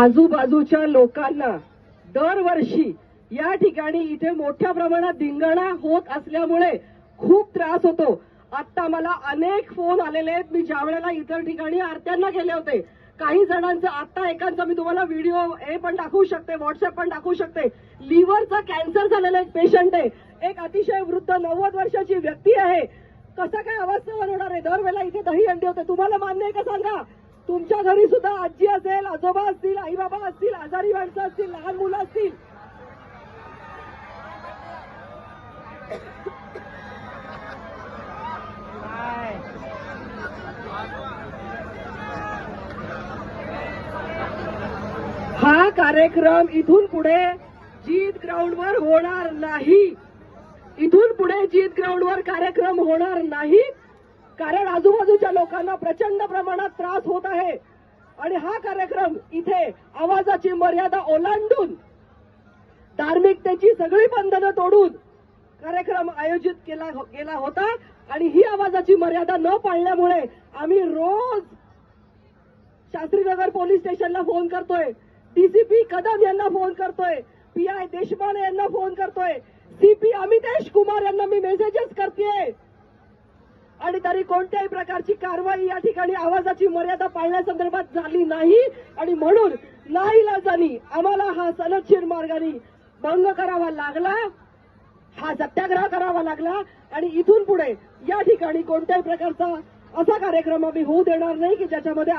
आजूबाजूच्या लोकांना दरवर्षी या ठिकाणी इथे मोठ्या प्रमाणात धिंगाणा होत असल्यामुळे खूप त्रास होतो. आता मला अनेक फोन आलेले आहेत. मी ज्या वेळेला इतर ठिकाणी आरत्यांना गेले होते, काही जणांचं, आता एकांचा मी तुम्हाला व्हिडिओ हे पण दाखवू शकते, व्हॉट्सअप पण दाखवू शकते. लिव्हरचा कॅन्सर झालेला एक पेशंट आहे, एक अतिशय वृद्ध 90 वर्षाची व्यक्ती आहे. कसा काय आवाज सहन होणार आहे? दरवेळेला इथे दही अंडी होते. तुम्हाला मान्य आहे का सांगा? तुमच्या घरी सुद्धा आजी असेल, आजोबा असतील, आई बाबा असतील, आजारी माणसं असतील, लहान मुलं असतील. हा कार्यक्रम इथून पुढे जीत ग्राउंडवर होणार नाही. इथून पुढे जीत ग्राउंडवर कार्यक्रम होणार नाही, कारण आजूबाजूच्या लोकांना प्रचंड प्रमाणात त्रास होत आहे. आणि हा कार्यक्रम इथे आवाजाची मर्यादा ओलांडून, धार्मिकतेची सगळी बंधनं तोडून कार्यक्रम आयोजित केला गेला होता. आणि ही आवाजाची मर्यादा न पाळल्यामुळे आम्ही रोज शास्त्रीनगर पोलीस स्टेशनला फोन करतोय, डीसीपी कदम यांना फोन करतोय, पीआय देशपांडे यांना फोन करतोय, सीपी अमितेश कुमार यांना मी मेसेजेस करतेय. आणि तरी कोणत्याही प्रकारची कारवाई या ठिकाणी आवाजाची मर्यादा पाळण्यासंदर्भात झाली नाही. आणि म्हणून नाईलाजानी आम्हाला हा सनदशीर मार्गाने भंग करावा लागला, हा सत्याग्रह करावा लागला. आणि इथून पुढे या ठिकाणी कोणत्याही प्रकारचा असा कार्यक्रम आम्ही होऊ देणार नाही की ज्याच्यामध्ये